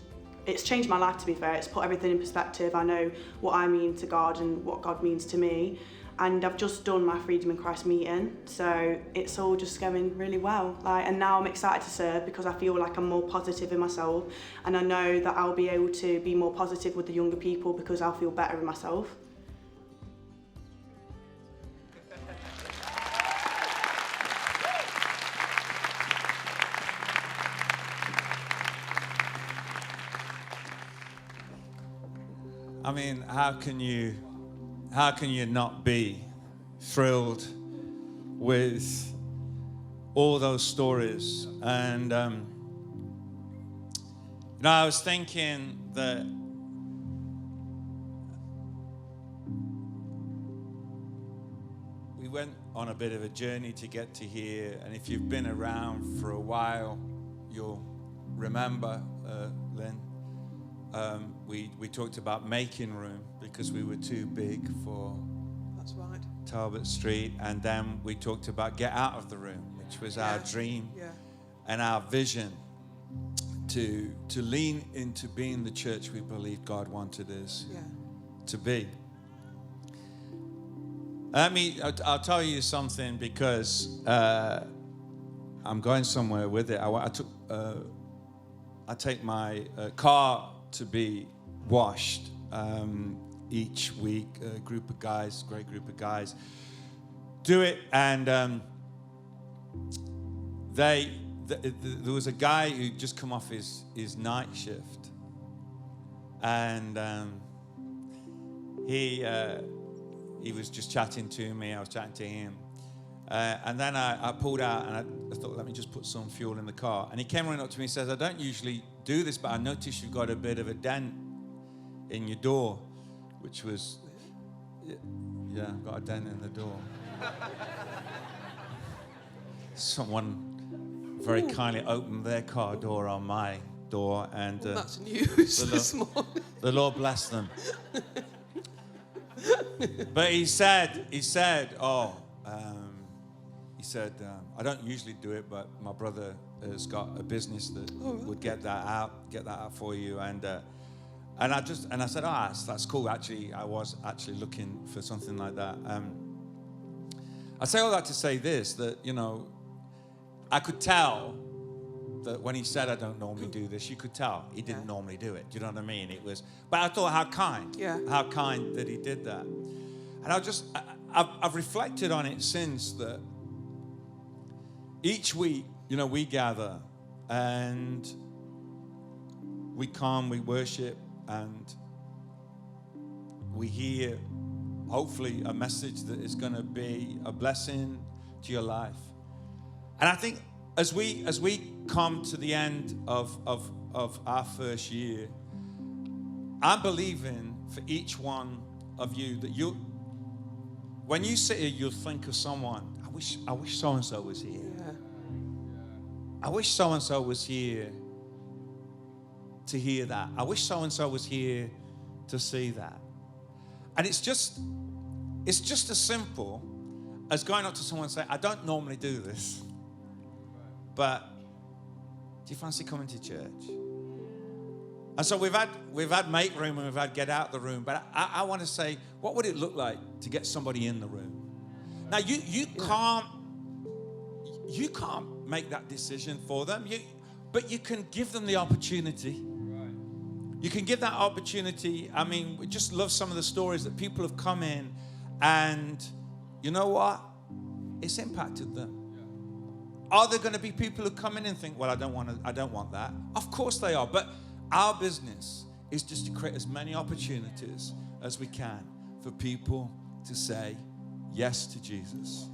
[SPEAKER 10] It's changed my life, to be fair. It's put everything in perspective. I know what I mean to God and what God means to me. And I've just done my Freedom in Christ meeting, so it's all just going really well. And now I'm excited to serve because I feel like I'm more positive in myself, and I know that I'll be able to be more positive with the younger people because I'll feel better in myself.
[SPEAKER 1] I mean, how can you not be thrilled with all those stories? And I was thinking that we went on a bit of a journey to get to here, and if you've been around for a while, you'll remember, Lynn. We talked about making room because we were too big for
[SPEAKER 2] That's right.
[SPEAKER 1] Talbot Street, and then we talked about get out of the room, which was our dream and our vision to lean into being the church we believe God wanted us to be. I'll tell you something because I'm going somewhere with it. I take my car to be washed each week. A group of guys, great group of guys, do it, and there was a guy who just come off his night shift, and he was just chatting to me. I was chatting to him, and then I pulled out and I thought, let me just put some fuel in the car. And he came running up to me and says, I don't usually do this, but I noticed you've got a bit of a dent in your door, which was, I've got a dent in the door. Someone very kindly opened their car door on my door, and
[SPEAKER 2] that's news this morning.
[SPEAKER 1] The Lord bless them. But he said, I don't usually do it, but my brother has got a business that would get that out for you, and I said, that's cool. Actually, I was actually looking for something like that. I say all that to say this, that I could tell that when he said I don't normally do this, you could tell he didn't normally do it. Do you know what I mean? But I thought how kind that he did that. And I've reflected on it since, that each week, we gather and we come, we worship, and we hear, hopefully, a message that is going to be a blessing to your life. And I think as we come to the end of our first year, I'm believing for each one of you that when you sit here, you'll think of someone. I wish so and so was here.
[SPEAKER 2] Yeah.
[SPEAKER 1] I wish so and so was here to hear that. I wish so and so was here to see that. And it's just as simple as going up to someone and saying, I don't normally do this, but do you fancy coming to church? And so we've had make room and we've had get out the room, but I want to say, what would it look like to get somebody in the room? Now you can't make that decision for them, but you can give them the opportunity. You can give that opportunity. I mean, we just love some of the stories that people have come in, and you know what? It's impacted them. Are there going to be people who come in and think, well, I don't want that? Of course they are. But our business is just to create as many opportunities as we can for people to say yes to Jesus.